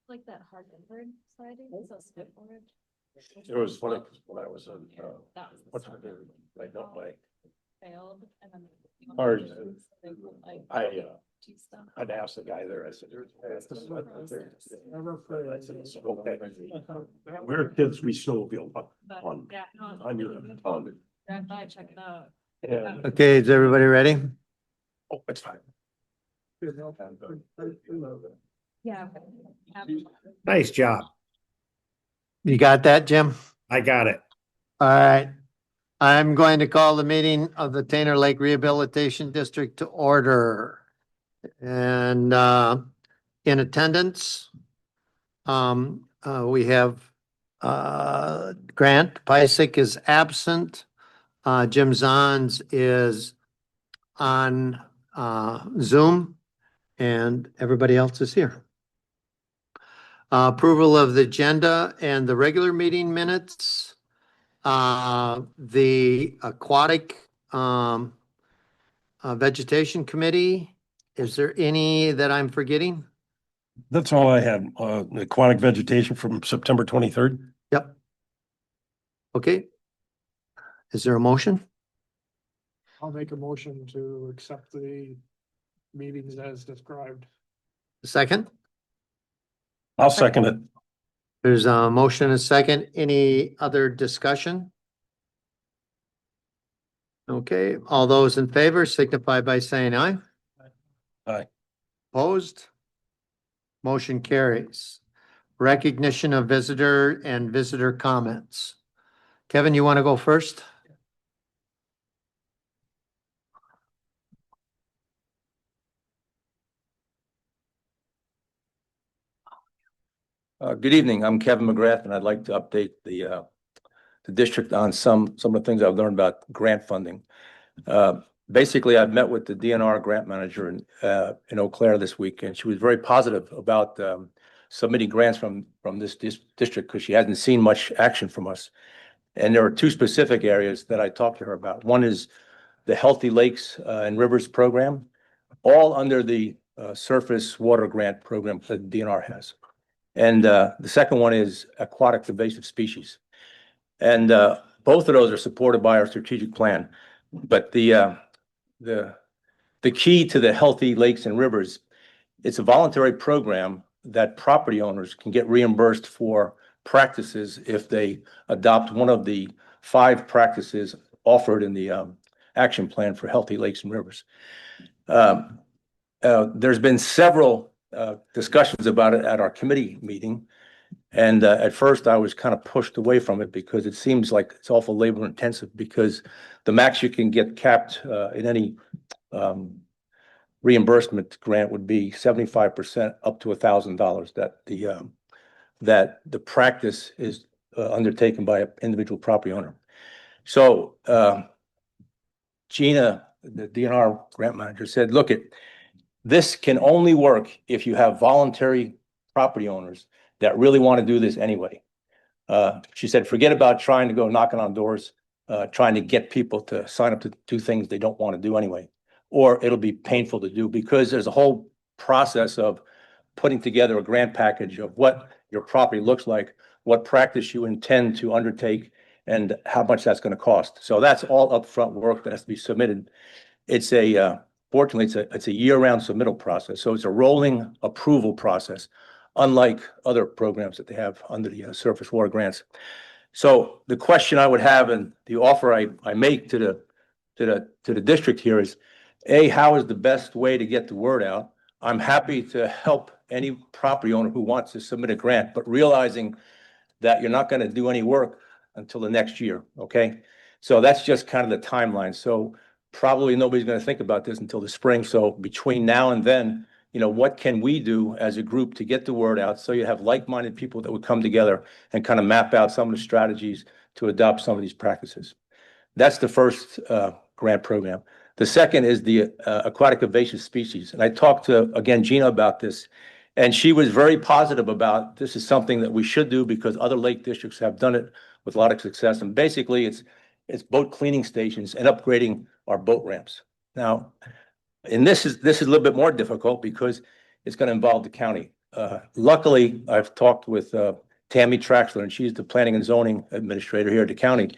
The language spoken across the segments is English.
Like that hard inward sliding, so skateboard. It was funny when I was in, That was the what's start. my name? I don't like, Failed and then. Hard. They put, like, I, two stuff. I'd asked the guy there, I said, this is what there. I said, it's okay. We're kids, we still feel But, fun. yeah, no, On your phone. drive by, check it out. Yeah. Okay, is everybody ready? Oh, it's fine. Yeah. Nice job. You got that, Jim? I got it. All right. I'm going to call the meeting of the Tainter Lake Rehabilitation District to order. And in attendance, we have Grant Pysick is absent. Jim Zons is on Zoom, and everybody else is here. Approval of the agenda and the regular meeting minutes. The aquatic vegetation committee, is there any that I'm forgetting? That's all I had, aquatic vegetation from September 23rd. Yep. Okay. Is there a motion? I'll make a motion to accept the meetings as described. Second? I'll second it. There's a motion and a second. Any other discussion? Okay, all those in favor signify by saying aye. Aye. Opposed? Motion carries. Recognition of visitor and visitor comments. Kevin, you want to go first? Good evening. I'm Kevin McGrath, and I'd like to update the district on some of the things I've learned about grant funding. Basically, I've met with the DNR grant manager in Eau Claire this week, and she was very positive about submitting grants from this district because she hasn't seen much action from us. And there are two specific areas that I talked to her about. One is the Healthy Lakes and Rivers program, all under the surface water grant program that DNR has. And the second one is aquatic invasive species. And both of those are supported by our strategic plan. But the key to the Healthy Lakes and Rivers, it's a voluntary program that property owners can get reimbursed for practices if they adopt one of the 5 practices offered in the action plan for Healthy Lakes and Rivers. There's been several discussions about it at our committee meeting. And at first I was kind of pushed away from it because it seems like it's awful labor intensive because the max you can get capped in any reimbursement grant would be 75% up to $1,000 that the practice is undertaken by an individual property owner. So Gina, the DNR grant manager, said, look, this can only work if you have voluntary property owners that really want to do this anyway. She said, forget about trying to go knocking on doors, trying to get people to sign up to do things they don't want to do anyway, or it'll be painful to do because there's a whole process of putting together a grant package of what your property looks like, what practice you intend to undertake, and how much that's going to cost. So that's all upfront work that has to be submitted. It's fortunately, it's a year-round submittal process. So it's a rolling approval process, unlike other programs that they have under the surface water grants. So the question I would have and the offer I make to the district here is, A, how is the best way to get the word out? I'm happy to help any property owner who wants to submit a grant, but realizing that you're not going to do any work until the next year, okay? So that's just kind of the timeline. So probably nobody's going to think about this until the spring. So between now and then, you know, what can we do as a group to get the word out so you have like-minded people that would come together and kind of map out some of the strategies to adopt some of these practices? That's the first grant program. The second is the aquatic invasive species. And I talked to, again, Gina about this, and she was very positive about this is something that we should do because other lake districts have done it with a lot of success. And basically it's boat cleaning stations and upgrading our boat ramps. Now, and this is a little bit more difficult because it's going to involve the county. luckily, I've talked with Tammy Traxler, and she's the planning and zoning administrator here at the county.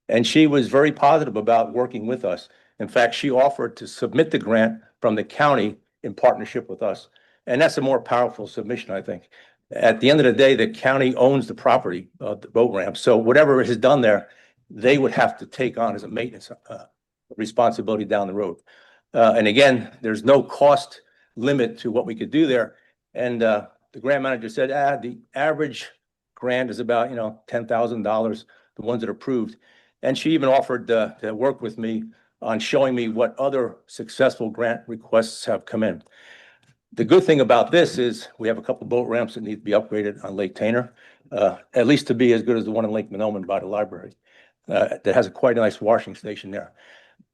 And she was very positive about working with us. In fact, she offered to submit the grant from the county in partnership with us. And that's a more powerful submission, I think. At the end of the day, the county owns the property, the boat ramp. So whatever is done there, they would have to take on as a maintenance responsibility down the road. And again, there's no cost limit to what we could do there. And the grant manager said, the average grant is about, $10,000, the ones that are approved. And she even offered to work with me on showing me what other successful grant requests have come in. The good thing about this is we have a couple boat ramps that need to be upgraded on Lake Tainter, at least to be as good as the one in Lake Monoman by the library. That has a quite nice washing station there.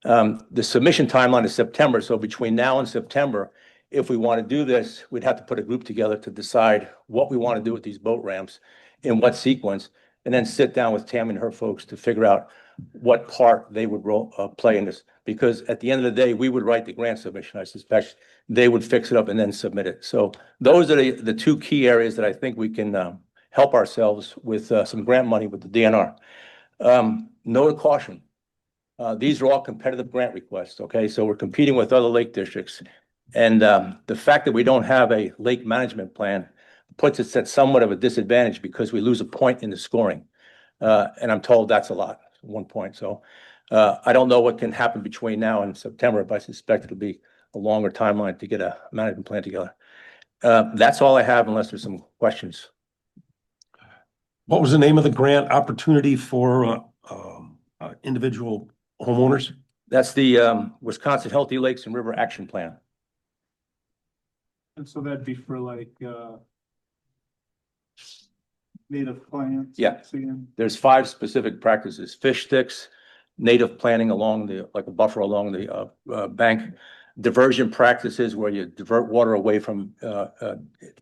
The submission timeline is September, so between now and September, if we want to do this, we'd have to put a group together to decide what we want to do with these boat ramps, in what sequence, and then sit down with Tammy and her folks to figure out what part they would play in this. Because at the end of the day, we would write the grant submission, I suspect. They would fix it up and then submit it. So those are the two key areas that I think we can help ourselves with some grant money with the DNR. Note of caution. These are all competitive grant requests, okay? So we're competing with other lake districts. And the fact that we don't have a lake management plan puts us at somewhat of a disadvantage because we lose a point in the scoring. And I'm told that's a lot, 1 point. So I don't know what can happen between now and September, but I suspect it'll be a longer timeline to get a management plan together. That's all I have unless there's some questions. What was the name of the grant opportunity for individual homeowners? That's the Wisconsin Healthy Lakes and River Action Plan. And so that'd be for like, native plants. Yeah. Seeing. There's 5 specific practices: fish sticks, native planting along like a buffer along the bank, diversion practices where you divert water away from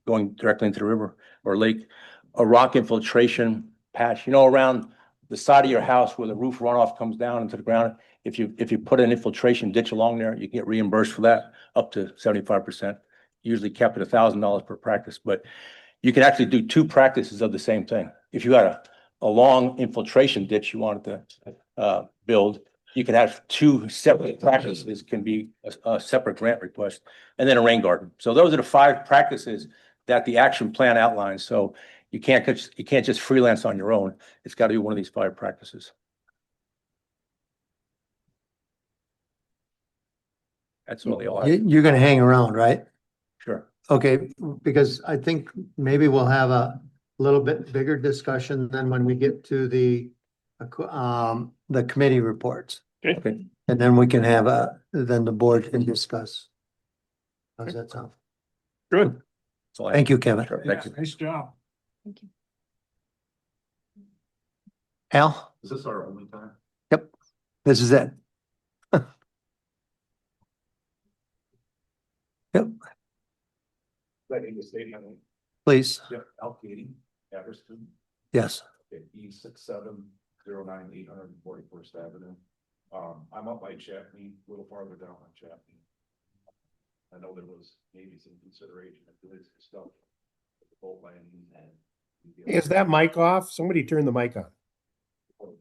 going directly into the river or lake, a rock infiltration patch, around the side of your house where the roof runoff comes down into the ground. If you put an infiltration ditch along there, you can get reimbursed for that up to 75%, usually capped at $1,000 per practice. But you can actually do 2 practices of the same thing. If you had a long infiltration ditch you wanted to build, you can have 2 separate practices, can be a separate grant request, and then a rain garden. So those are the 5 practices that the action plan outlines. So you can't just freelance on your own. It's got to be one of these 5 practices. That's really all. You're gonna hang around, right? Sure. Okay, because I think maybe we'll have a little bit bigger discussion than when we get to the committee reports. Okay. And then we can have then the board can discuss. How's that sound? Good. Thank you, Kevin. Sure, thank you. Nice job. Thank you. Al, Is this our only time? this is it. Yep, please. Yep, Al Katie, address to, Yes. E6709 841st Avenue. I'm up by Chapney, a little farther down on Chapney. I know there was maybe some consideration of doing some stuff with the boat landing and. Is that mic off? Somebody turn the mic on.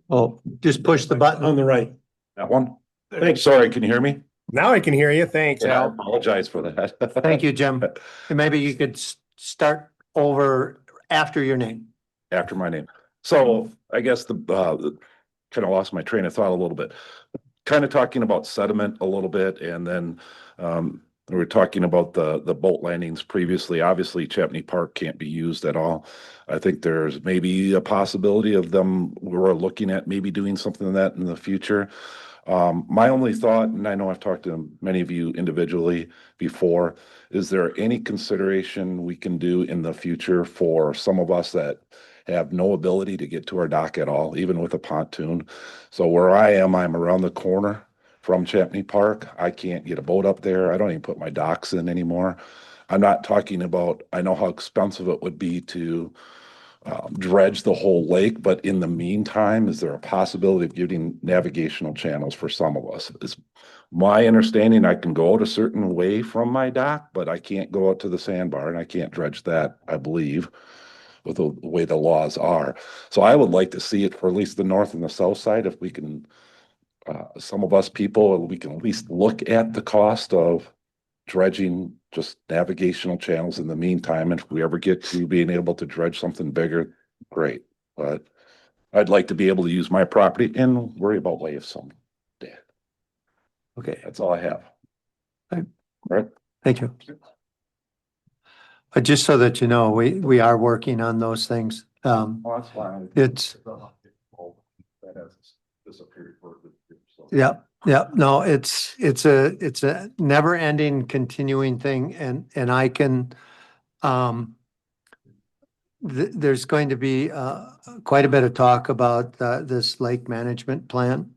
Oh, just push the button. On the right. That one? Thanks, sorry, can you hear me? Now I can hear you. Thanks, Yeah, I Al. apologize for that. Thank you, Jim. And maybe you could start over after your name. After my name. So I guess the kind of lost my train of thought a little bit. Kind of talking about sediment a little bit, and then we were talking about the boat landings previously. Obviously, Chapney Park can't be used at all. I think there's maybe a possibility of them, we're looking at maybe doing something like that in the future. My only thought, and I know I've talked to many of you individually before, is there any consideration we can do in the future for some of us that have no ability to get to our dock at all, even with a pontoon? So where I am, I'm around the corner from Chapney Park. I can't get a boat up there. I don't even put my docks in anymore. I'm not talking about, I know how expensive it would be to dredge the whole lake, but in the meantime, is there a possibility of getting navigational channels for some of us? It's my understanding I can go out a certain way from my dock, but I can't go out to the sandbar and I can't dredge that, I believe, with the way the laws are. So I would like to see it for at least the north and the south side, if we can, some of us people, we can at least look at the cost of dredging just navigational channels in the meantime. And if we ever get to being able to dredge something bigger, great. But I'd like to be able to use my property and worry about waves someday. Okay, That's all I have. Right? thank you. Just so that you know, we are working on those things. Well, that's fine. It's, That has disappeared for a good year, so. yeah, no, it's a never ending continuing thing and I can, there's going to be, quite a bit of talk about, this lake management plan.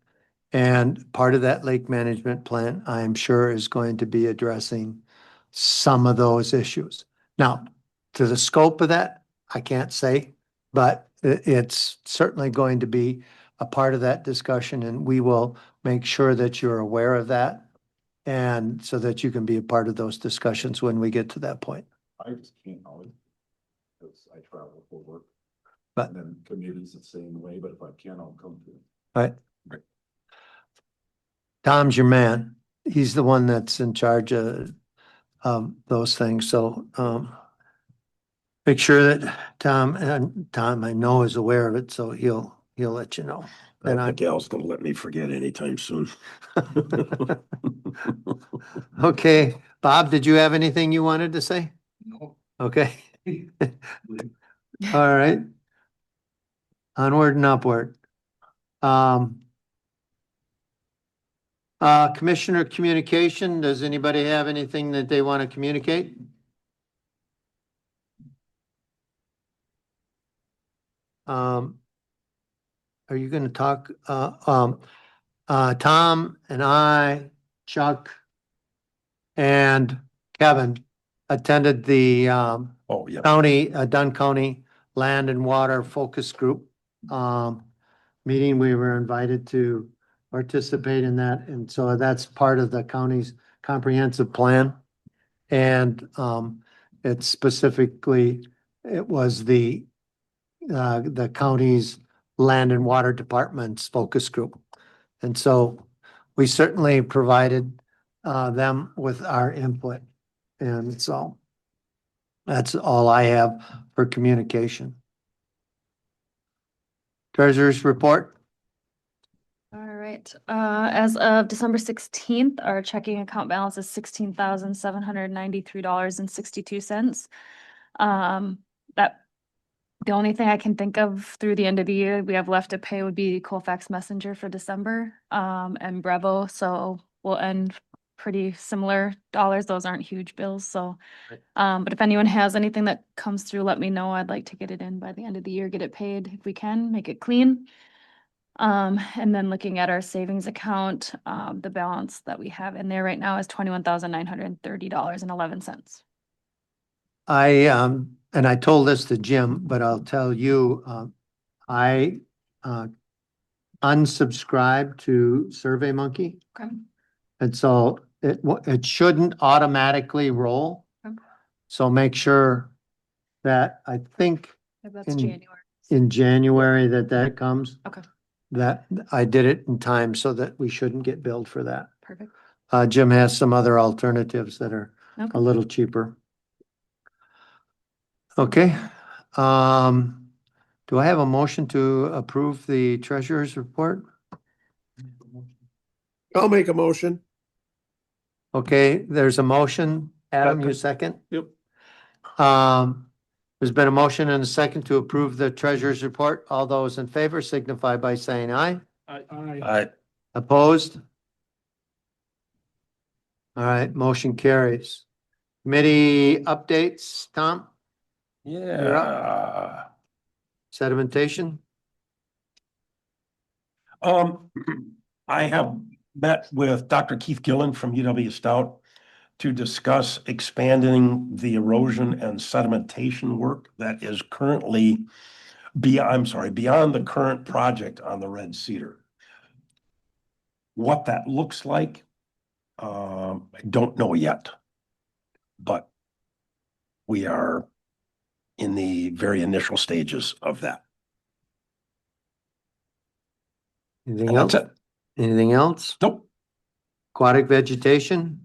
And part of that lake management plan, I'm sure, is going to be addressing some of those issues. Now, to the scope of that, I can't say, but it's certainly going to be a part of that discussion, and we will make sure that you're aware of that. And so that you can be a part of those discussions when we get to that point. I just can't always, because I travel for work. But- And then communities the same way, but if I can, I'll come to it. Right? Tom's your man. He's the one that's in charge of those things. So, make sure that Tom, and Tom I know is aware of it, so he'll let you know. I And don't I, think Al's gonna let me forget anytime soon. okay, Bob, did you have anything you wanted to say? No. Okay. All right. Onward and upward. Commissioner communication, does anybody have anything that they want to communicate? Are you gonna talk, Tom and I, Chuck, and Kevin attended the, Oh, yeah. county, Dunn County Land and Water Focus Group, meeting. We were invited to participate in that, and so that's part of the county's comprehensive plan. And, it's specifically, it was the county's land and water department's focus group. And so we certainly provided them with our input. And so that's all I have for communication. Treasurer's report. All right, as of December 16th, our checking account balance is $16,793.62. That, the only thing I can think of through the end of the year we have left to pay would be Colfax Messenger for December, and Brevo, so we'll end pretty similar dollars. Those aren't huge bills, so. But if anyone has anything that comes through, let me know. I'd like to get it in by the end of the year, get it paid if we can, make it clean. And then looking at our savings account, the balance that we have in there right now is $21,930.11. And I told this to Jim, but I'll tell you, I unsubscribed to SurveyMonkey. Okay. And so it shouldn't automatically roll. Okay. So make sure that, I think That's In- January. in January that comes. Okay. That I did it in time so that we shouldn't get billed for that. Perfect. Jim has some other alternatives that are a Okay. little cheaper. Okay, do I have a motion to approve the treasurer's report? I'll make a motion. Okay, there's a motion. Adam, you second? Yep. There's been a motion and a second to approve the treasurer's report. All those in favor signify by saying aye. I, Opposed? All right, motion carries. Committee updates, Tom, yeah. sedimentation? I have met with Dr. Keith Gillen from UW Stout. to discuss expanding the erosion and sedimentation work that is currently beyond the current project on the Red Cedar. What that looks like, I don't know yet. But we are in the very initial stages of that. Anything And that's else? it. Anything else? Nope. Aquatic vegetation?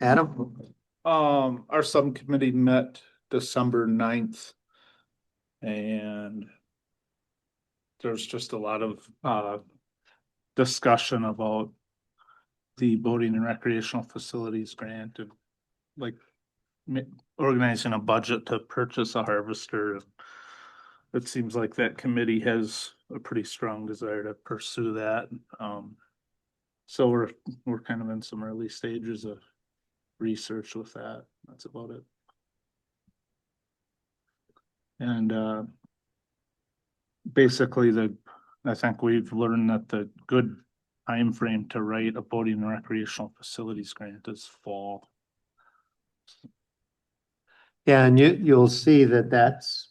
Adam? Our subcommittee met December 9th. And there's just a lot of discussion about the boating and recreational facilities grant and like organizing a budget to purchase a harvester. It seems like that committee has a pretty strong desire to pursue that. So we're kind of in some early stages of research with that. That's about it. And basically I think we've learned that the good time frame to write a boating and recreational facilities grant is fall. Yeah, and you'll see that that's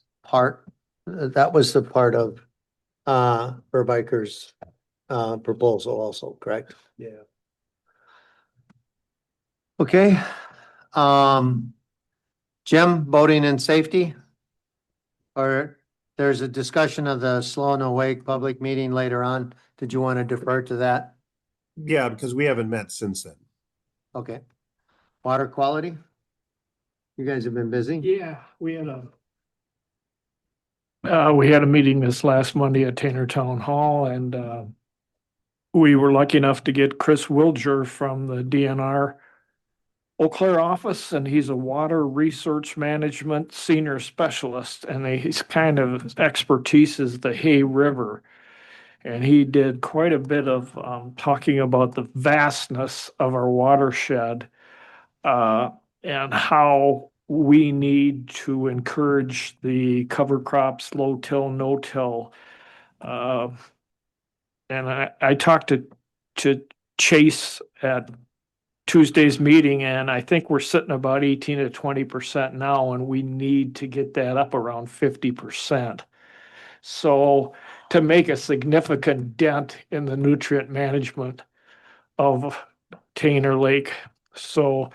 that was the part of Burbiker's proposal also, correct? Yeah. Okay. Jim, boating and safety? Or there's a discussion of the Slow No Wake public meeting later on. Did you want to defer to that? Yeah, because we haven't met since then. Okay. Water quality? You guys have been busy? Yeah, we had a meeting this last Monday at Tainter Town Hall, and we were lucky enough to get Chris Wilger from the DNR Eau Claire office, and he's a water research management senior specialist, and his kind of expertise is the Hay River. And he did quite a bit of talking about the vastness of our watershed and how we need to encourage the cover crops, low till, no till. And I talked to Chase at Tuesday's meeting, and I think we're sitting about 18 to 20% now, and we need to get that up around 50%. So to make a significant dent in the nutrient management of Tainter Lake. So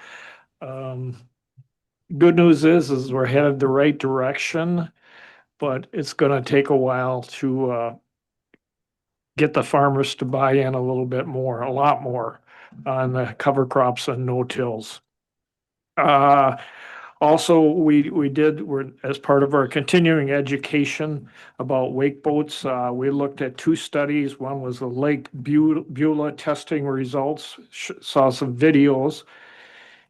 good news is we're headed the right direction, but it's going to take a while to get the farmers to buy in a little bit more, a lot more on the cover crops and no-tills. Also, we're as part of our continuing education about wake boats, we looked at two studies. One was the Lake Beulah testing results, saw some videos.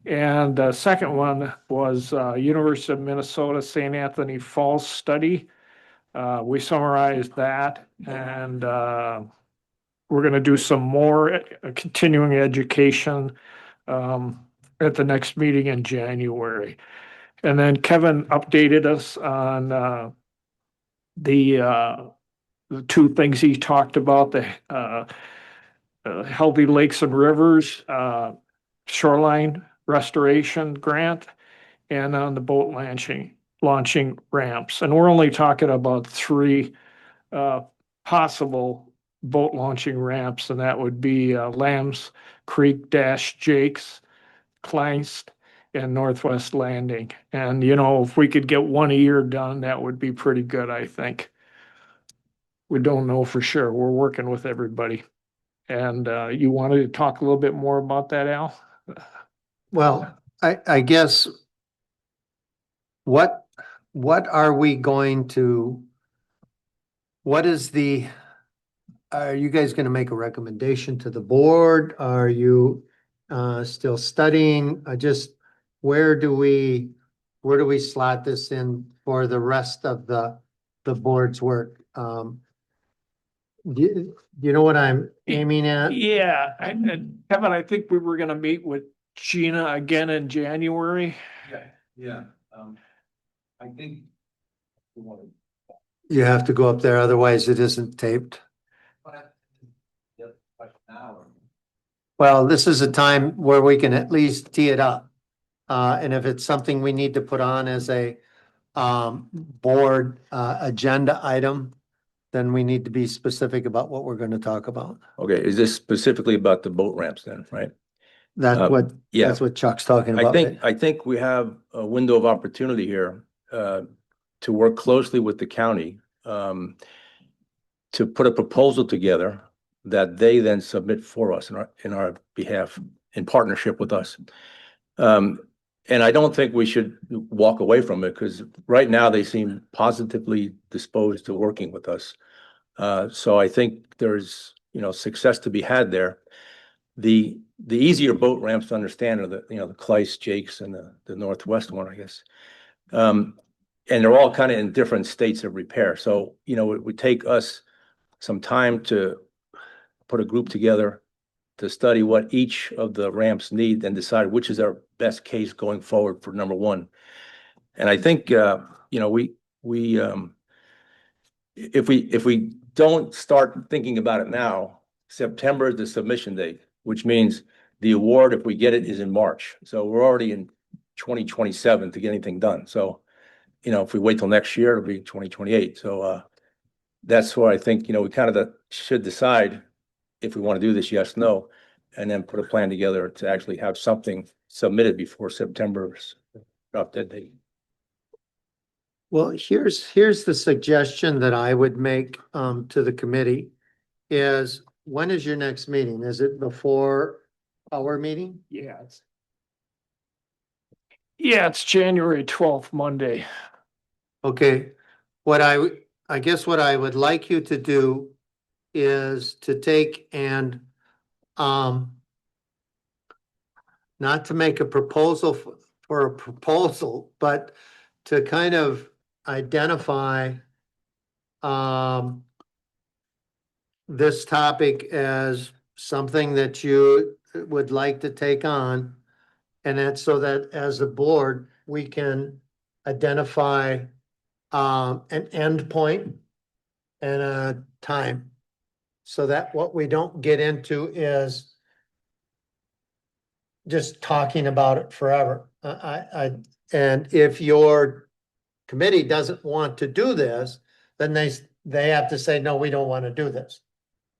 And the second one was University of Minnesota St. Anthony Falls study. We summarized that, and we're going to do some more continuing education at the next meeting in January. And then Kevin updated us on the two things he talked about, the Healthy Lakes and Rivers shoreline restoration grant, and on the boat launching ramps. And we're only talking about three possible boat launching ramps, and that would be Lambs Creek Jakes, Kleinst, and Northwest Landing. And, if we could get one a year done, that would be pretty good, I think. We don't know for sure. We're working with everybody. And you wanted to talk a little bit more about that, Al? Well, I guess what are we going to, are you guys going to make a recommendation to the board? Are you still studying? Where do we slot this in for the rest of the board's work? Do you know what I'm aiming at? Yeah, and Kevin, I think we were gonna meet with Gina again in January. Yeah. I think. You have to go up there, otherwise it isn't taped. Well, this is a time where we can at least tee it up. And if it's something we need to put on as a board agenda item, then we need to be specific about what we're going to talk about. Okay, is this specifically about the boat ramps then, right? That's what, yeah. that's what Chuck's talking I about. think we have a window of opportunity here to work closely with the county to put a proposal together that they then submit for us in our behalf, in partnership with us. And I don't think we should walk away from it, because right now they seem positively disposed to working with us. So I think there's, success to be had there. The easier boat ramps to understand are the Kleist, Jakes, and the Northwest one, I guess. And they're all kind of in different states of repair. So, it would take us some time to put a group together to study what each of the ramps need and decide which is our best case going forward for number one. And I think, if we don't start thinking about it now, September is the submission date, which means the award, if we get it, is in March. So we're already in 2027 to get anything done. So, if we wait till next year, it'll be 2028. So, that's where I think, we kind of should decide if we want to do this, yes, no, and then put a plan together to actually have something submitted before September's drop dead date. Well, here's the suggestion that I would make to the committee is, when is your next meeting? Is it before our meeting? Yeah, it's January 12th, Monday. Okay, I guess what I would like you to do is to take and not to make a proposal for a proposal, but to kind of identify this topic as something that you would like to take on. And that's so that as a board, we can identify an end point and a time. So that what we don't get into is just talking about it forever. And if your committee doesn't want to do this, then they have to say, no, we don't want to do this.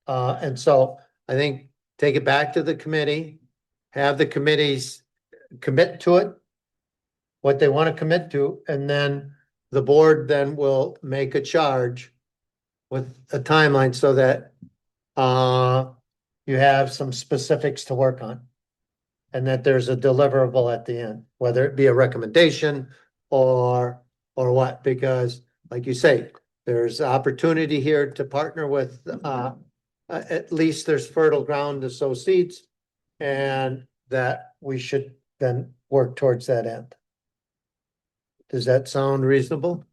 And so I think take it back to the committee, have the committees commit to it, what they want to commit to, and then the board then will make a charge with a timeline so that you have some specifics to work on. And that there's a deliverable at the end, whether it be a recommendation or what, because like you say, there's opportunity here to partner with, at least there's fertile ground to sow seeds, and that we should then work towards that end. Does that sound reasonable?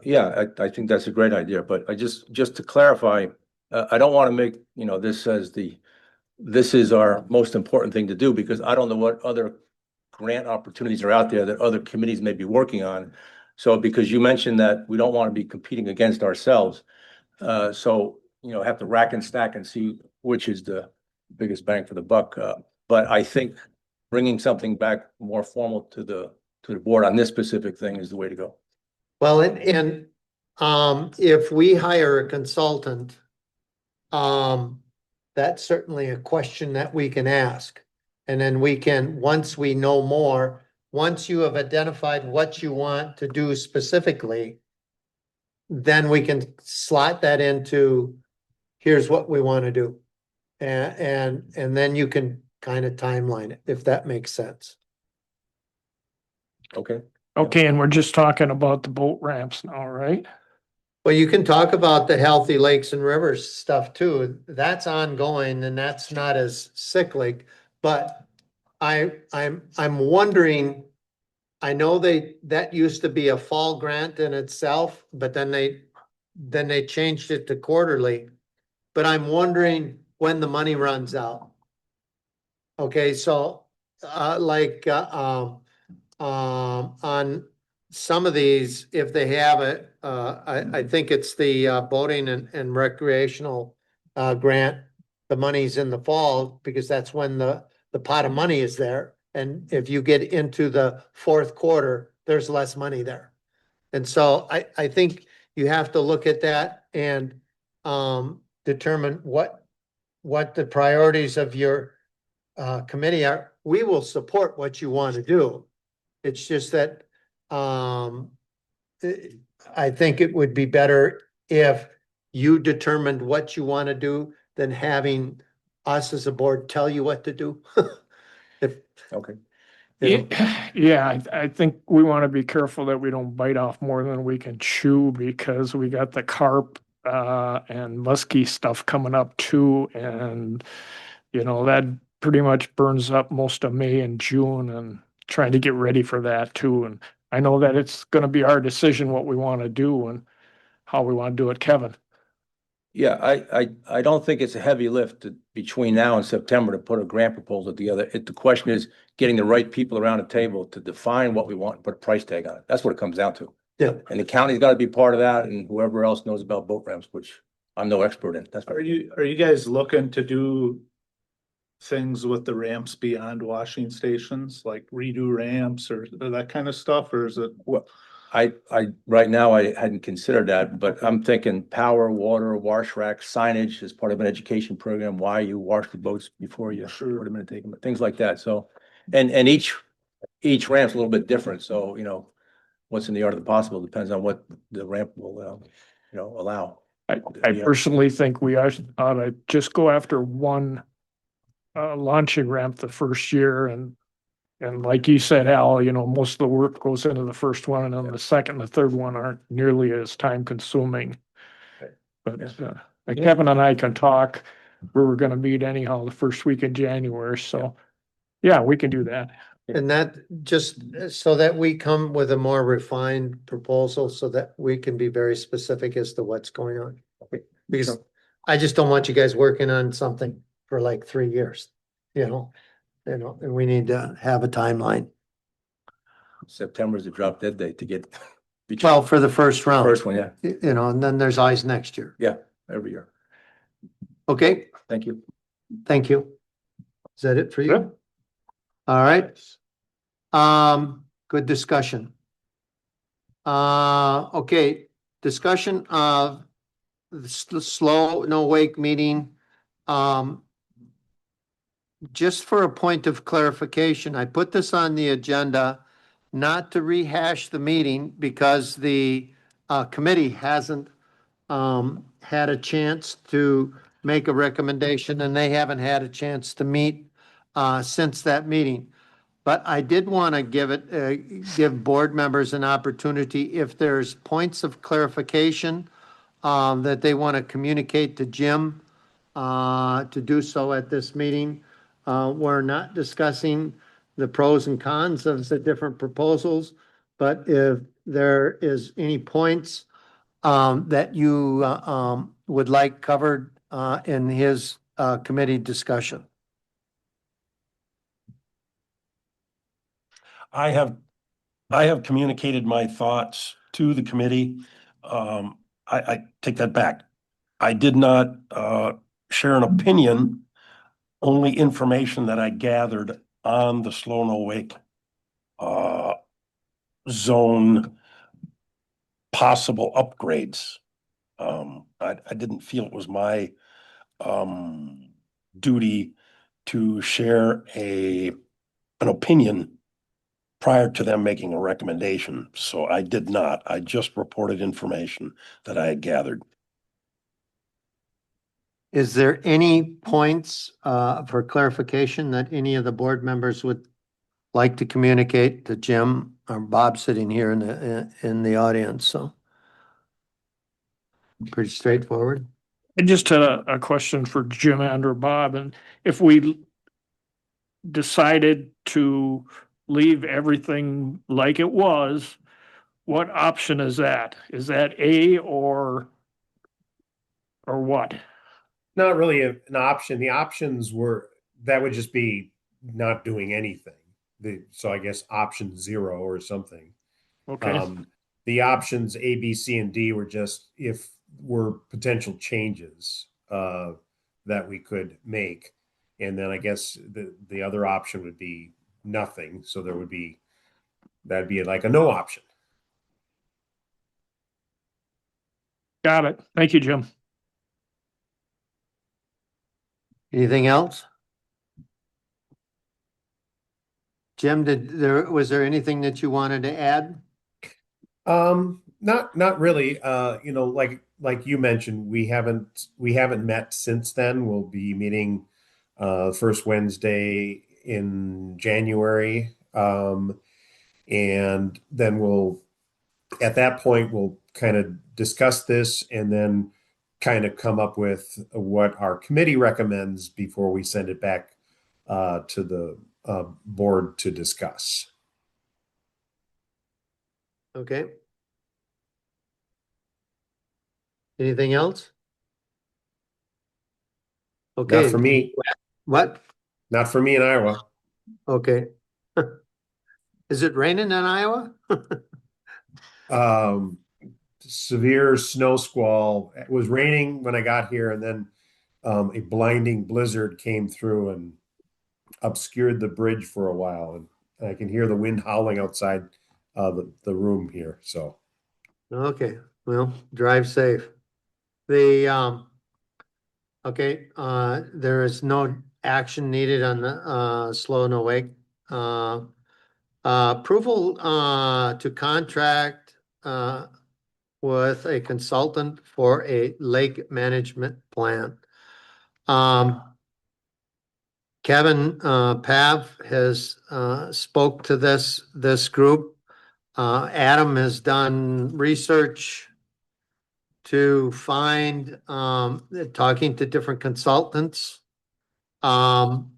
Yeah, I think that's a great idea, but just to clarify, I don't want to make, this is our most important thing to do, because I don't know what other grant opportunities are out there that other committees may be working on. So because you mentioned that we don't want to be competing against ourselves, so, have to rack and stack and see which is the biggest bang for the buck. But I think bringing something back more formal to the board on this specific thing is the way to go. Well, and if we hire a consultant, that's certainly a question that we can ask. And then we can, once we know more, once you have identified what you want to do specifically, then we can slot that into, here's what we want to do. And then you can kind of timeline it, if that makes sense. Okay. Okay, and we're just talking about the boat ramps now, right? Well, you can talk about the healthy lakes and rivers stuff too. That's ongoing and that's not as cyclic, but I'm wondering, I know that used to be a fall grant in itself, but then they changed it to quarterly. But I'm wondering when the money runs out. Okay, so on some of these, if they have it, I think it's the boating and recreational grant. The money's in the fall because that's when the pot of money is there. And if you get into the fourth quarter, there's less money there. And so I think you have to look at that and determine what the priorities of your committee are. We will support what you want to do. It's just that I think it would be better if you determined what you want to do than having us as a board tell you what to do. If, Okay. you know, Yeah, I think we want to be careful that we don't bite off more than we can chew because we got the carp and muskie stuff coming up too. And, that pretty much burns up most of May and June and trying to get ready for that too. And I know that it's going to be our decision what we want to do and how we want to do it, Kevin. Yeah, I don't think it's a heavy lift between now and September to put a grant proposal together. The question is getting the right people around the table to define what we want and put a price tag on it. That's what it comes down to. Yeah. And the county's got to be part of that and whoever else knows about boat ramps, which I'm no expert in. That's Are you guys looking to do things with the ramps beyond washing stations, like redo ramps or that kind of stuff, or is it? right now I hadn't considered that, but I'm thinking power, water, wash rack, signage as part of an education program, why you wash the boats before you put them in and take them, things like that. So, and each ramp's a little bit different. So, what's in the art of the possible depends on what the ramp will, allow. I personally think we ought to just go after one launching ramp the first year and like you said, Al, most of the work goes into the first one and then the second and the third one aren't nearly as time consuming. Right. But Kevin and I can talk. We were gonna meet anyhow the first week of January, so yeah, we can do that. and that just so that we come with a more refined proposal so that we can be very specific as to what's going on. Because I just don't want you guys working on something for like 3 years, and we need to have a timeline. September is the drop dead date to get. Well, for the first round. First one, yeah, And then there's eyes next year. yeah, every year. Okay, Thank you. thank you. Is that it for you? Yep. All right. Good discussion. Okay, discussion of the slow no wake meeting. Just for a point of clarification, I put this on the agenda not to rehash the meeting because the committee hasn't had a chance to make a recommendation and they haven't had a chance to meet since that meeting. But I did want to give board members an opportunity if there's points of clarification that they want to communicate to Jim to do so at this meeting. We're not discussing the pros and cons of the different proposals, but if there is any points that you would like covered in his committee discussion. I have communicated my thoughts to the committee. I take that back. I did not share an opinion, only information that I gathered on the slow no wake zone possible upgrades. I didn't feel it was my duty to share an opinion prior to them making a recommendation. So I did not. I just reported information that I had gathered. Is there any points for clarification that any of the board members would like to communicate to Jim or Bob sitting here in the audience? So pretty straightforward. I just had a question for Jim and or Bob, and if we decided to leave everything like it was, what option is that? Is that A or what? Not really an option. The options that would just be not doing anything. So I guess option 0 or something. Okay, The options A, B, C, and D were just if were potential changes that we could make. And then I guess the other option would be nothing. So that'd be like a no option. Got it. Thank you, Jim. Anything else? Jim, was there anything that you wanted to add? Not really. Like you mentioned, we haven't met since then. We'll be meeting first Wednesday in January. And then at that point, we'll kind of discuss this and then kind of come up with what our committee recommends before we send it back to the board to discuss. Okay. Anything else? Okay. Not for me. What? Not for me in Iowa. Okay. Is it raining in Iowa? Severe snow squall. It was raining when I got here, and then a blinding blizzard came through and obscured the bridge for a while. And I can hear the wind howling outside the room here. So Okay, well, drive safe. Okay, there is no action needed on the slow and awake. Approval to contract with a consultant for a lake management plan. Kevin Pav has spoke to this group. Adam has done research to find, talking to different consultants. Adam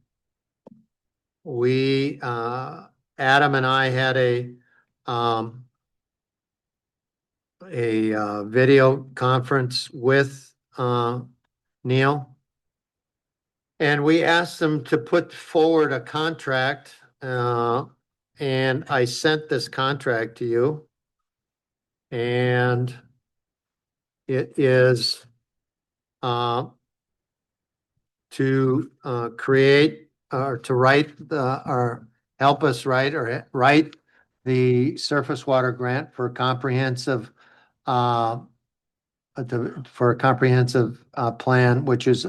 and I had a video conference with Neil. And we asked them to put forward a contract, and I sent this contract to you. And it is to create or to write or help us write the surface water grant for comprehensive for a comprehensive plan, which is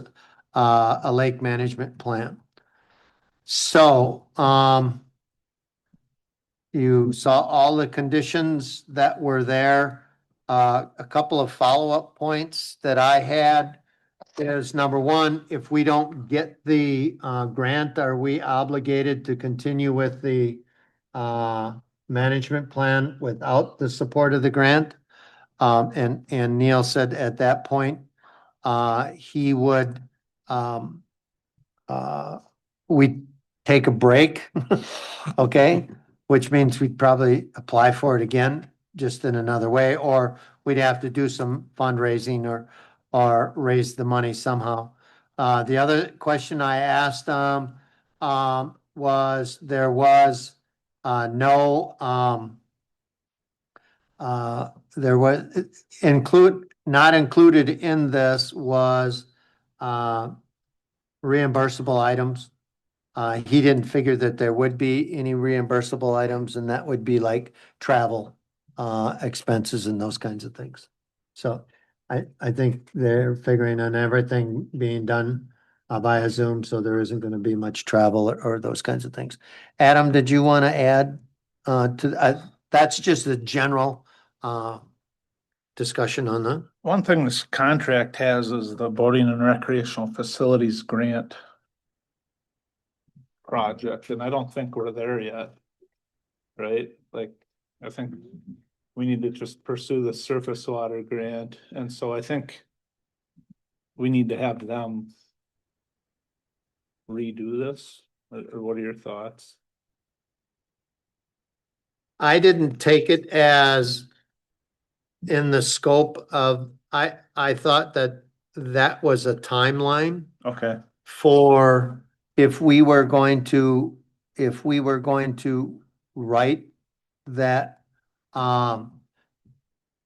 a lake management plan. So you saw all the conditions that were there. A couple of follow-up points that I had is number one, if we don't get the grant, are we obligated to continue with the management plan without the support of the grant? And Neil said at that point, he would we take a break, okay? Which means we'd probably apply for it again, just in another way, or we'd have to do some fundraising or raise the money somehow. The other question I asked was there was no there was not included in this was reimbursable items. He didn't figure that there would be any reimbursable items, and that would be like travel expenses and those kinds of things. So I think they're figuring on everything being done via Zoom, so there isn't going to be much travel or those kinds of things. Adam, did you want to add that's just a general discussion on that? One thing this contract has is the boating and recreational facilities grant project, and I don't think we're there yet. Right? Like, I think we need to just pursue the surface water grant, and so I think we need to have them redo this, or what are your thoughts? I didn't take it as in the scope of, I thought that was a timeline Okay, for if we were going to write that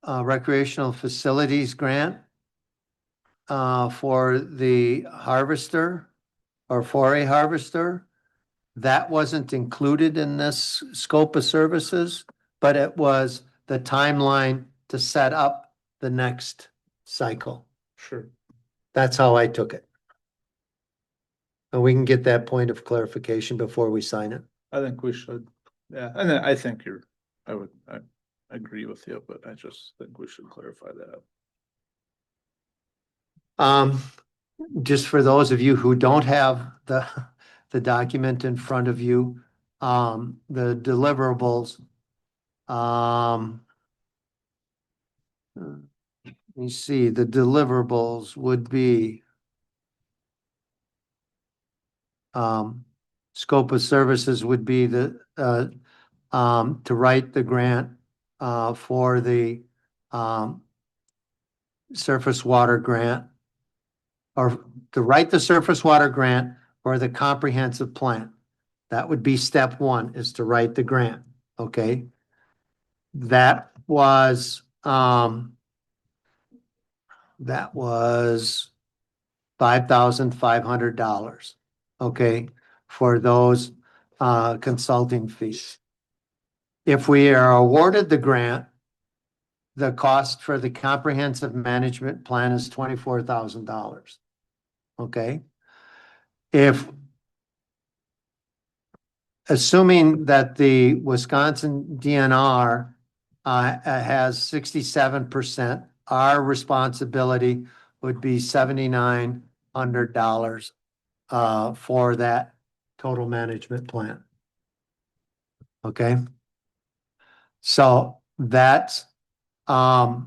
recreational facilities grant for the harvester or for a harvester, that wasn't included in this scope of services, but it was the timeline to set up the next cycle. Sure. That's how I took it. And we can get that point of clarification before we sign it. I think we should, yeah, and I think I agree with you, but I just think we should clarify that. Just for those of you who don't have the document in front of you, the deliverables, let me see, the deliverables would be scope of services would be the to write the grant for the surface water grant, or to write the surface water grant or the comprehensive plan. That would be step one, is to write the grant, okay? That was $5,500, okay, for those consulting fees. If we are awarded the grant, the cost for the comprehensive management plan is $24,000. Okay? If, assuming that the Wisconsin DNR has 67%, our responsibility would be $7,900 for that total management plan. Okay? So that's the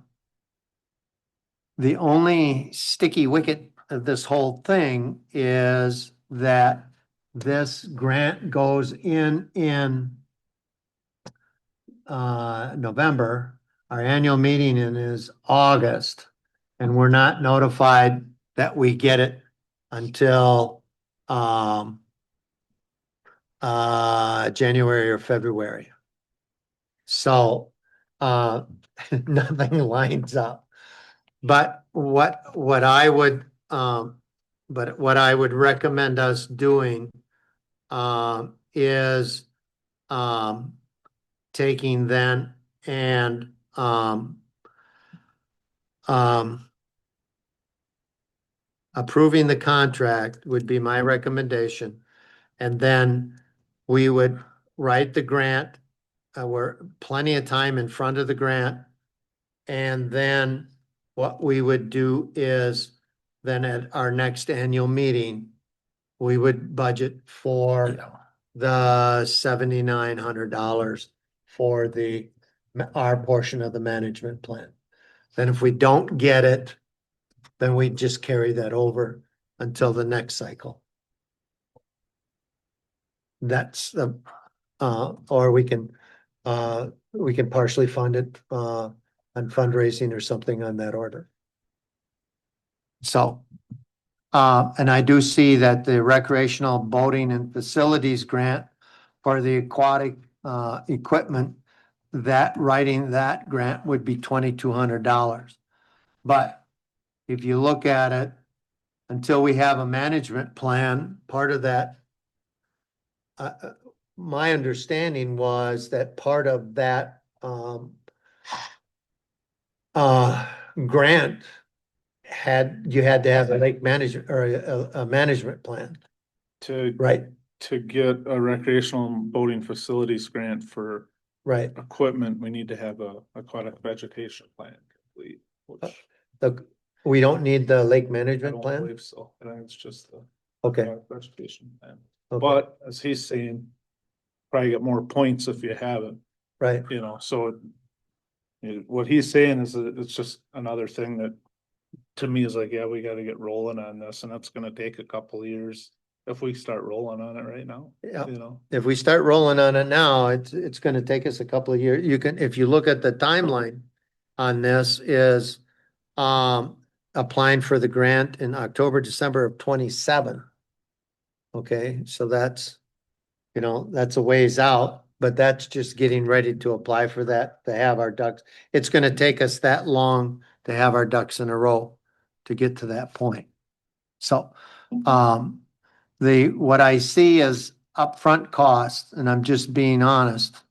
only sticky wicket of this whole thing is that this grant goes in November. Our annual meeting is August, and we're not notified that we get it until January or February. So nothing lines up. But what I would recommend us doing is taking then and approving the contract would be my recommendation. And then we would write the grant. We're plenty of time in front of the grant. And then what we would do is then at our next annual meeting, we would budget for the $7,900 for our portion of the management plan. Then if we don't get it, then we just carry that over until the next cycle. That's or we can partially fund it on fundraising or something on that order. So, and I do see that the recreational boating and facilities grant for the aquatic equipment, that writing that grant would be $2,200. But if you look at it, until we have a management plan, part of that, my understanding was that part of that grant you had to have a lake management or a management plan, To, right? to get a recreational boating facilities grant for Right. equipment, we need to have a aquatic vegetation plan complete, which We don't need the lake I management don't plan? believe so. I think it's just the Okay. aquatic vegetation plan. Okay. But as he's saying, probably get more points if you have it, Right. you know, so what he's saying is that it's just another thing that to me is like, yeah, we gotta get rolling on this, and that's gonna take a couple of years if we start rolling on it right now, Yeah. you know. If we start rolling on it now, it's gonna take us a couple of years. You can, if you look at the timeline on this is applying for the grant in October, December of 27. Okay, so that's, that's a ways out, but that's just getting ready to apply for that, to have our ducks. It's gonna take us that long to have our ducks in a row to get to that point. So, what I see is, upfront cost, and I'm just being honest.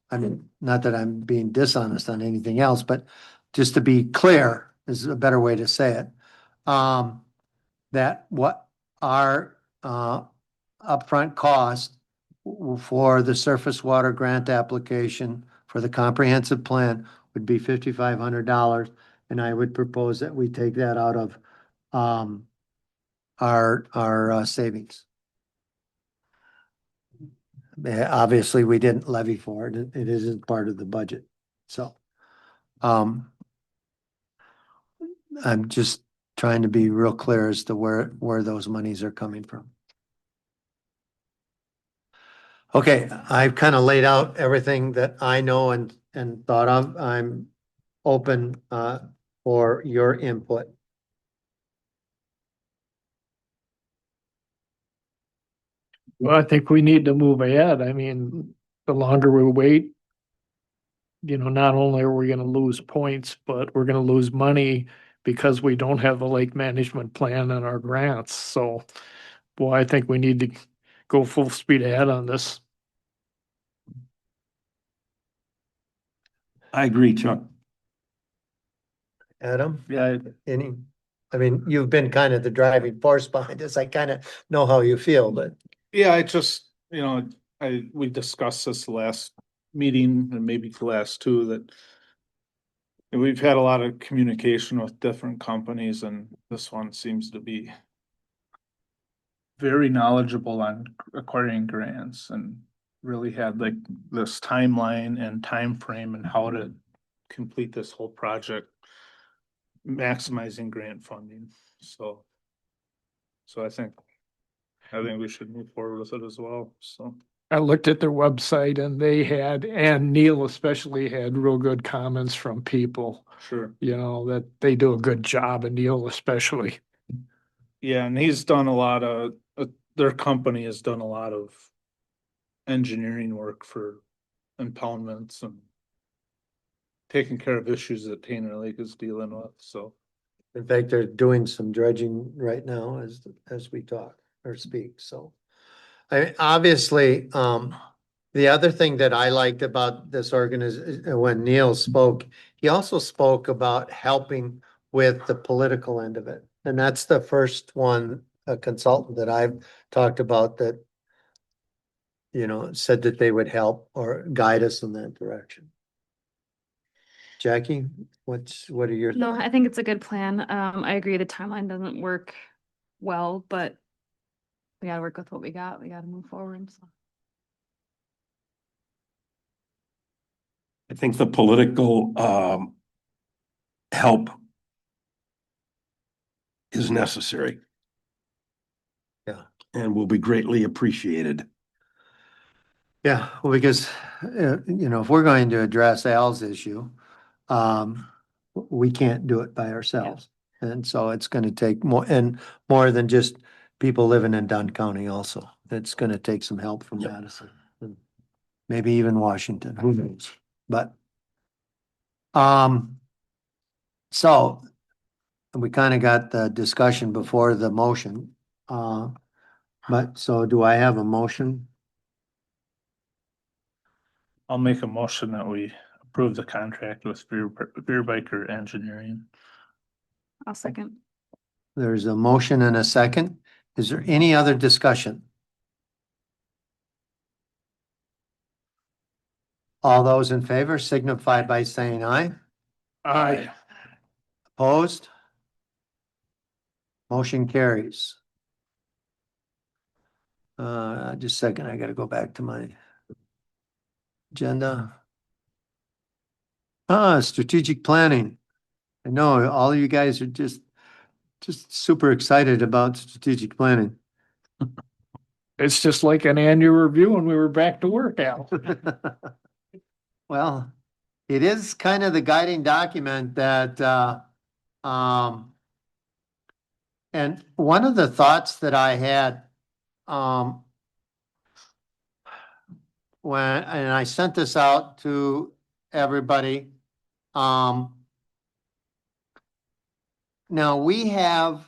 I mean, not that I'm being dishonest on anything else, but just to be clear is a better way to say it. That what our upfront cost for the surface water grant application for the comprehensive plan would be $5,500. And I would propose that we take that out of our savings. Obviously, we didn't levy for it. It isn't part of the budget. So I'm just trying to be real clear as to where those monies are coming from. Okay, I've kind of laid out everything that I know and thought of. I'm open for your input. Well, I think we need to move ahead. I mean, the longer we wait, not only are we gonna lose points, but we're gonna lose money because we don't have the lake management plan and our grants. So, boy, I think we need to go full speed ahead on this. I agree, Chuck. Adam, Yeah, I mean, you've been kind of the driving force behind this. I kind of know how you feel, but yeah, I just, we discussed this last meeting and maybe the last two that we've had a lot of communication with different companies and this one seems to be very knowledgeable on acquiring grants and really had like this timeline and time frame and how to complete this whole project, maximizing grant funding. So I think we should move forward with it as well. So I looked at their website and and Neil especially had real good comments from people, sure. that they do a good job, and Neil especially. Yeah, and he's done a lot of, their company has done a lot of engineering work for impoundments and taking care of issues that Tainter Lake is dealing with, so. in fact, they're doing some dredging right now as we talk or speak, so. Obviously, the other thing that I liked about this organization, when Neil spoke, he also spoke about helping with the political end of it. And that's the first one, a consultant that I've talked about that, said that they would help or guide us in that direction. Jackie, what are your No, thoughts? I think it's a good plan. I agree the timeline doesn't work well, but we gotta work with what we got. We gotta move forward, so. I think the political help is necessary. Yeah. And will be greatly appreciated. Yeah, well, because, if we're going to address Al's issue, we can't do it by ourselves. And so it's gonna take more than just people living in Dunn County also. It's gonna take some help from Yep. Madison. And maybe even Washington, who knows? But, so we kind of got the discussion before the motion. But so do I have a motion? I'll make a motion that we approve the contract with Beer Biker Engineering. I'll second. There's a motion and a second. Is there any other discussion? All those in favor signify by saying aye. Aye. Opposed? Motion carries. Just a second, I gotta go back to my agenda. Strategic planning. I know all of you guys are just super excited about strategic planning. It's just like an annual review when we were back to work, Al. Well, it is kind of the guiding document that, and one of the thoughts that I had, and I sent this out to everybody, now we have,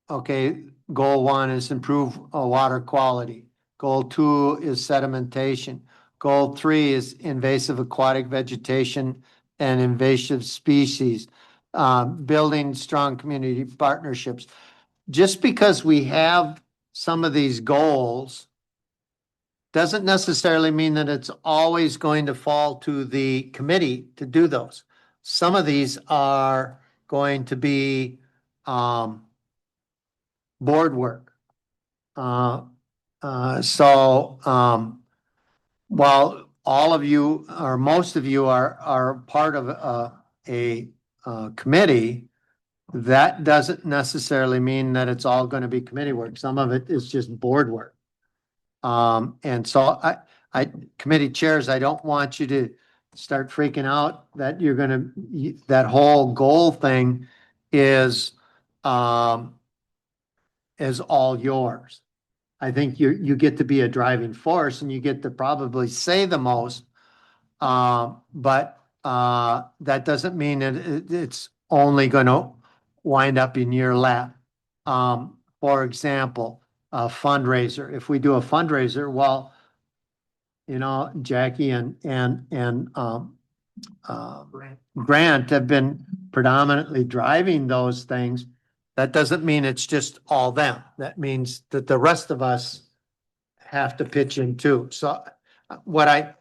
okay, goal one is improve water quality. Goal 2 is sedimentation. Goal 3 is invasive aquatic vegetation and invasive species. Building strong community partnerships. Just because we have some of these goals doesn't necessarily mean that it's always going to fall to the committee to do those. Some of these are going to be board work. While all of you or most of you are part of a committee, that doesn't necessarily mean that it's all going to be committee work. Some of it is just board work. And so committee chairs, I don't want you to start freaking out that you're gonna, that whole goal thing is all yours. I think you get to be a driving force and you get to probably say the most. But that doesn't mean that it's only gonna wind up in your lap. For example, a fundraiser. If we do a fundraiser, well, Jackie and Grant have been predominantly driving those things. That doesn't mean it's just all them. That means that the rest of us have to pitch in too. So what I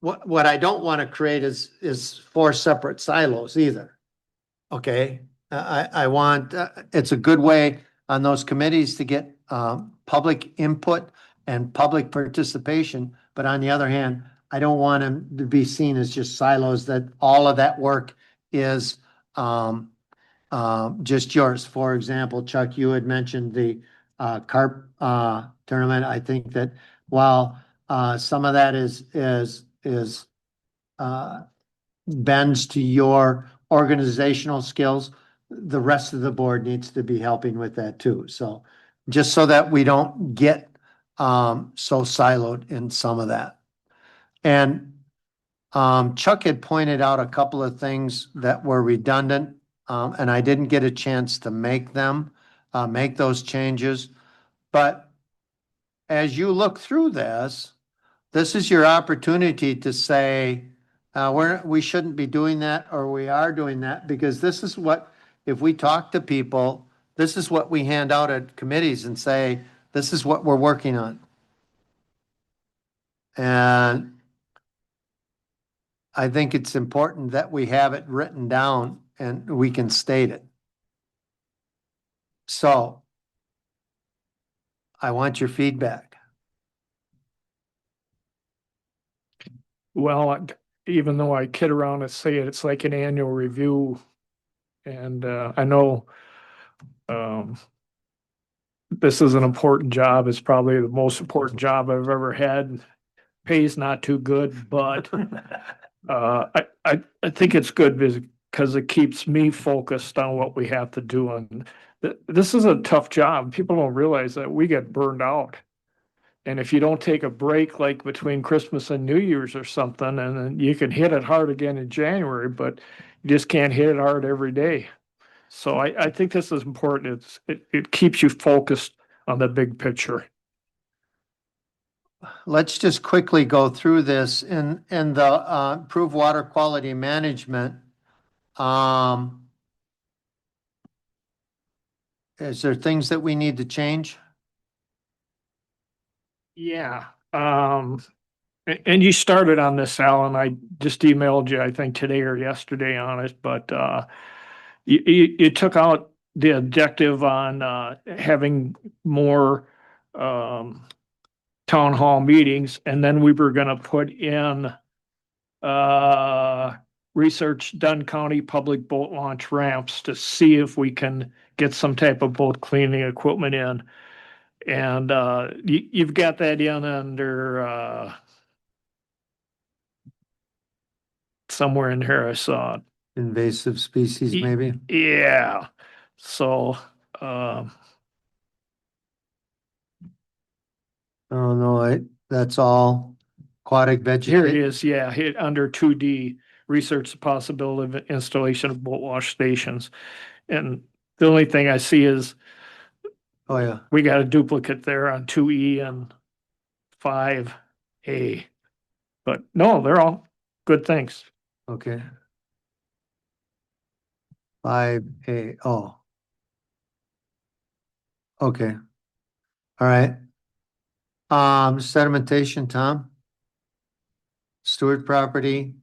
don't want to create is 4 separate silos either. Okay, I want, it's a good way on those committees to get public input and public participation. But on the other hand, I don't want them to be seen as just silos, that all of that work is just yours. For example, Chuck, you had mentioned the carp tournament. I think that while some of that is bends to your organizational skills, the rest of the board needs to be helping with that too. So just so that we don't get so siloed in some of that. And Chuck had pointed out a couple of things that were redundant, and I didn't get a chance to make those changes. But as you look through this is your opportunity to say, we shouldn't be doing that, or we are doing that, because this is what, if we talk to people, this is what we hand out at committees and say, this is what we're working on. And I think it's important that we have it written down and we can state it. So I want your feedback. Well, even though I kid around and say it's like an annual review, and I know this is an important job. It's probably the most important job I've ever had. Pays not too good, but I think it's good because it keeps me focused on what we have to do. And this is a tough job. People don't realize that we get burned out. And if you don't take a break, like between Christmas and New Year's or something, and then you can hit it hard again in January, but you just can't hit it hard every day. So I think this is important. It keeps you focused on the big picture. Let's just quickly go through this in the improved water quality management. Is there things that we need to change? Yeah, and you started on this, Alan. I just emailed you, I think today or yesterday on it, but you took out the objective on having more town hall meetings, and then we were gonna put in research Dunn County public boat launch ramps to see if we can get some type of boat cleaning equipment in. And you've got that in under somewhere in here I saw it. Invasive species, maybe? Yeah. So Oh, no, that's all aquatic here it vegetation. is. Yeah, hit under 2D, research the possibility of installation of boat wash stations. And the only thing I see is Oh, yeah. we got a duplicate there on 2E and 5A. But no, they're all good things. Okay. 5A, oh. Okay. All right. Sedimentation, Tom? Stewart property,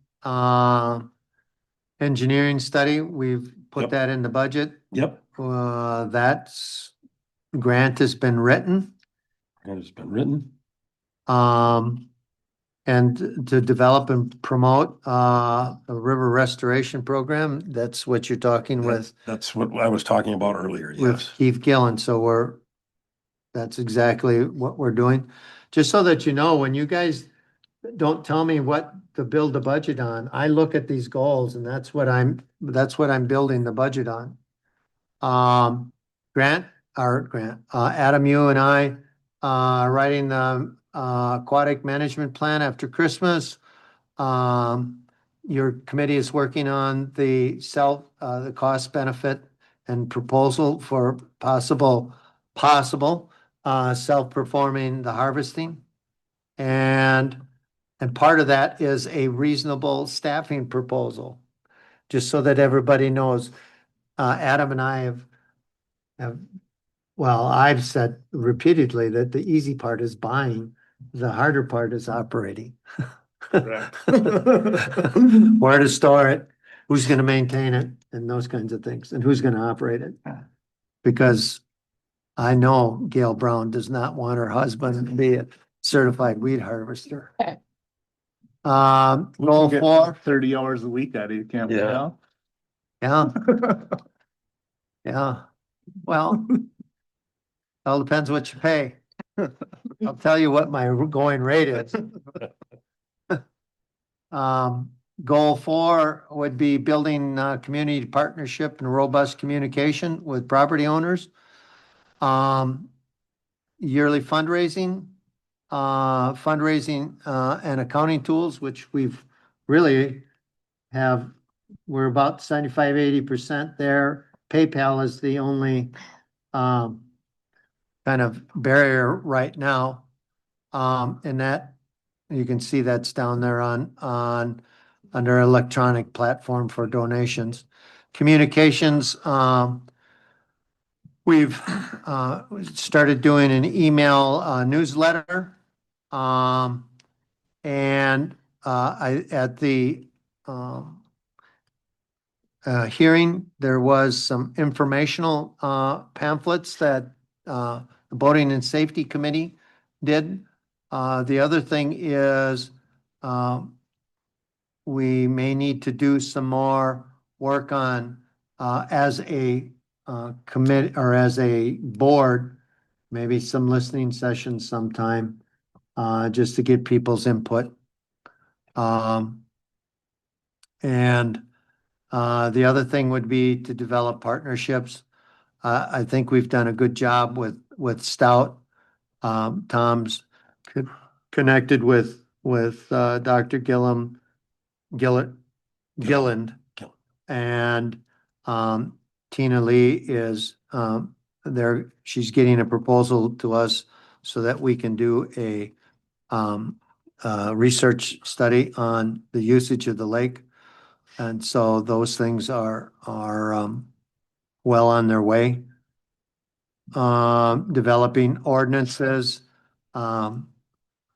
engineering study, we've put Yep. that in the budget. Yep, That's, grant has been written. and it's been written. And to develop and promote, a river restoration program, that's what you're talking with, That's what I was talking about earlier, with yes. Keith Gillen, so that's exactly what we're doing. Just so that you know, when you guys don't tell me what to build the budget on, I look at these goals and that's what I'm building the budget on. Adam, you and I, writing the, aquatic management plan after Christmas. Your committee is working on the cost benefit and proposal for possible, self-performing the harvesting. And part of that is a reasonable staffing proposal, just so that everybody knows. Adam and I well, I've said repeatedly that the easy part is buying, the harder part is operating. Correct. Where to store it, who's gonna maintain it, and those kinds of things, and who's gonna operate it. Because I know Gail Brown does not want her husband to be a certified weed harvester. Goal Get 4, 30 hours a week out of you, can't we Yeah. now? yeah, yeah, well, all depends what you pay. I'll tell you what my going rate is. Goal 4 would be building, community partnership and robust communication with property owners. Yearly fundraising, and accounting tools, which we've really we're about 75-80% there. PayPal is the only, kind of barrier right now. And that, you can see that's down there under electronic platform for donations. Communications, we've, started doing an email, newsletter. And, at the, hearing, there was some informational, pamphlets that, the Boating and Safety Committee did. The other thing is, we may need to do some more work on, as a, commit, or as a board, maybe some listening sessions sometime, just to get people's input. And, the other thing would be to develop partnerships. I think we've done a good job with Stout. Tom's connected with, Dr. Gilland. Gilland. And, Tina Lee is, there, she's getting a proposal to us so that we can do a, research study on the usage of the lake. And so those things are, well on their way. Developing ordinances, the,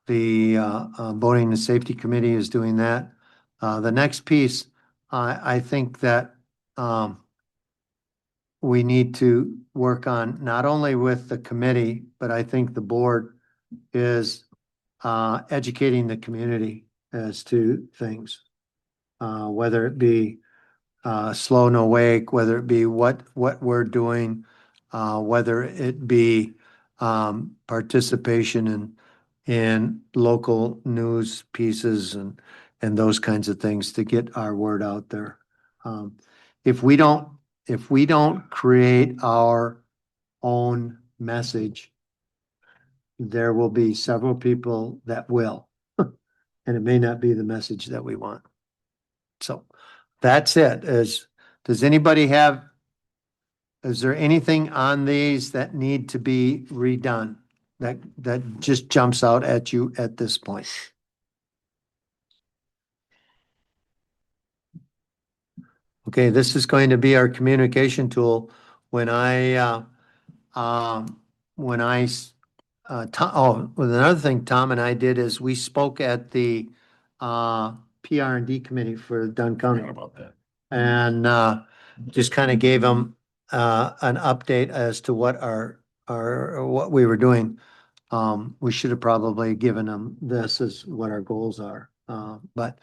Boating and Safety Committee is doing that. The next piece, I think that, we need to work on not only with the committee, but I think the board is, educating the community as to things. Whether it be, slow no wake, whether it be what we're doing, whether it be, participation in local news pieces and those kinds of things to get our word out there. If we don't create our own message, there will be several people that will, and it may not be the message that we want. So that's it. Does anybody is there anything on these that need to be redone? that just jumps out at you at this point? Okay, this is going to be our communication tool. When when I, well, another thing Tom and I did is we spoke at the, PR&D committee for Dunn County. Forgot about that. And just kind of gave them an update as to what what we were doing. We should have probably given them this as what our goals are. But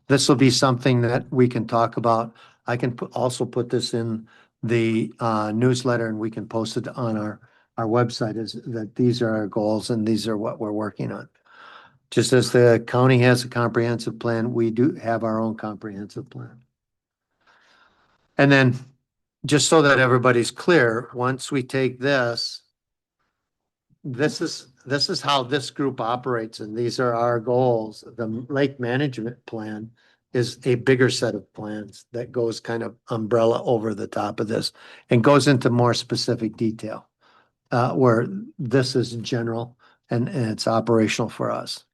this will be something that we can talk about. I can also put this in the newsletter and we can post it on our website, is that these are our goals and these are what we're working on. Just as the county has a comprehensive plan, we do have our own comprehensive plan. And then, just so that everybody's clear, once we take this is how this group operates, and these are our goals. The lake management plan is a bigger set of plans that goes kind of umbrella over the top of this and goes into more specific detail. Where this is general and it's operational for us.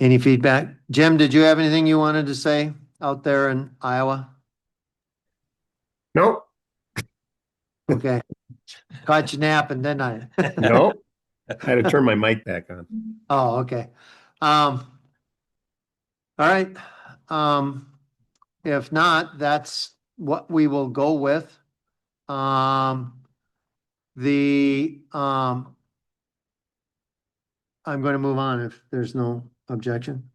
Any feedback? Jim, did you have anything you wanted to say out there in Iowa? Nope, Okay. Caught you napping, didn't I? nope. I had to turn my mic back on. Oh, okay. All right. If not, that's what we will go with. I'm going to move on if there's no objection.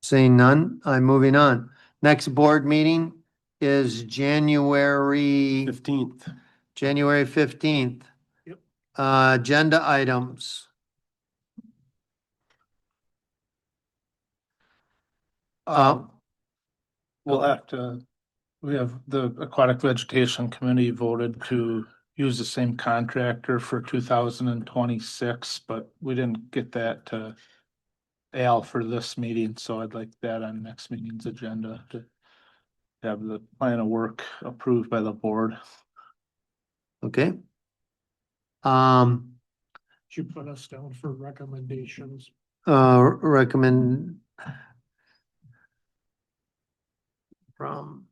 Seeing none, I'm moving on. Next board meeting is January 15th. 15th. Yep. Agenda items. We'll have to, we have the Aquatic Vegetation Committee voted to use the same contractor for 2026, but we didn't get that to Al for this meeting, so I'd like that on next meeting's agenda to have the plan of work approved by the board. Okay. You put us down for recommendations. Recommend from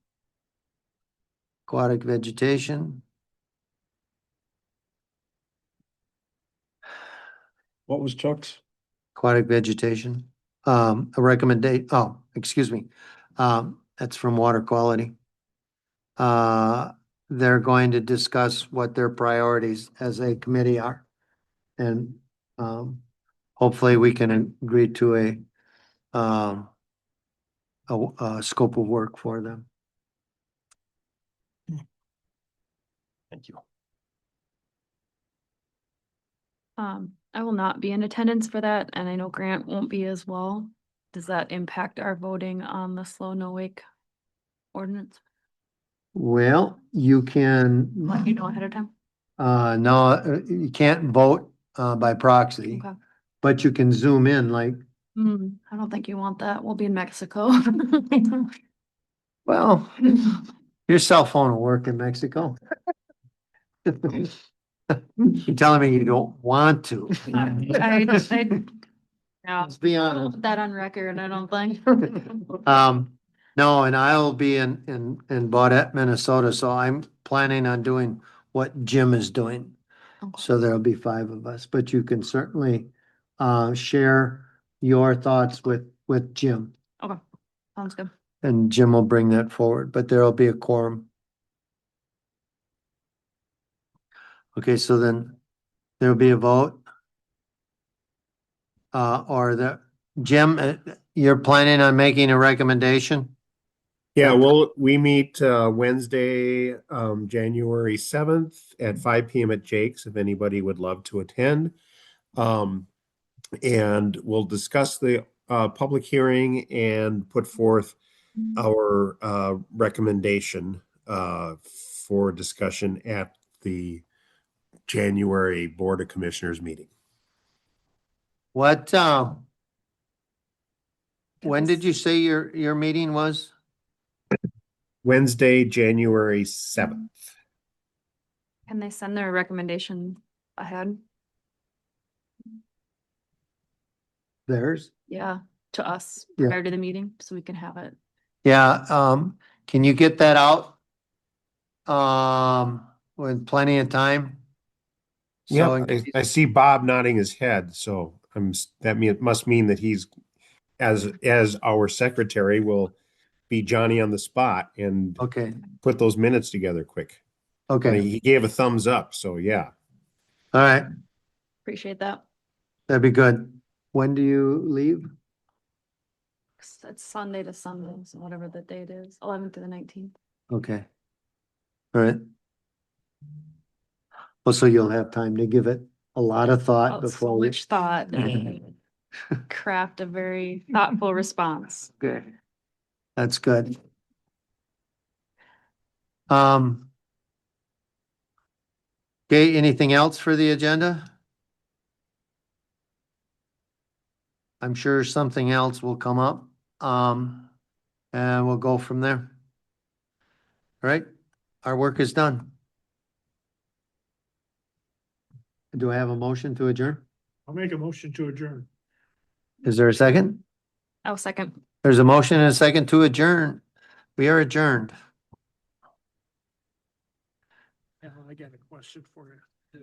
aquatic vegetation. What was Chuck's? Aquatic vegetation, excuse me. That's from water quality. They're going to discuss what their priorities as a committee are. And, hopefully we can agree to a scope of work for them. Thank you. I will not be in attendance for that, and I know Grant won't be as well. Does that impact our voting on the slow no wake ordinance? Well, you can, Let you know ahead of time? no, you can't vote, by proxy, Okay. but you can zoom in like, I don't think you want that. We'll be in Mexico. well, your cell phone will work in Mexico. You're telling me you don't want to. Yeah, Let's be honest. put that on record, I don't think. No, and I'll be in Baudette, Minnesota, so I'm planning on doing what Jim is doing. Okay. So there'll be 5 of us, but you can certainly share your thoughts with Jim, Okay, sounds good. and Jim will bring that forward, but there'll be a quorum. Okay, so then there'll be a vote. Jim, you're planning on making a recommendation? Yeah, well, we meet Wednesday, January 7th at 5 p.m. at Jake's if anybody would love to attend. And we'll discuss the public hearing and put forth our recommendation for discussion at the January Board of Commissioners meeting. What, when did you say your meeting was? Wednesday, January 7th. Can they send their recommendation ahead. Theirs? Yeah, to us Yeah. prior to the meeting, so we can have it. Yeah, can you get that out? With plenty of time? Yeah, So in case- I see Bob nodding his head, so it must mean that he's, as our secretary, will be Johnny on the spot and Okay, put those minutes together quick. okay, He gave a thumbs up, so yeah. all right, Appreciate that. that'd be good. When do you leave? It's Sunday to Sunday, so whatever the date is, 11th to the 19th. Okay. All right. Well, so you'll have time to give it a lot of thought Oh, so before we. much thought and craft a very thoughtful response. Okay. That's good. Um. Okay, anything else for the agenda? I'm sure something else will come up. And we'll go from there. All right, our work is done. Do I have a motion to adjourn? I'll make a motion to adjourn. Is there a second? Oh, second. There's a motion and a second to adjourn. We are adjourned. I got a question for you.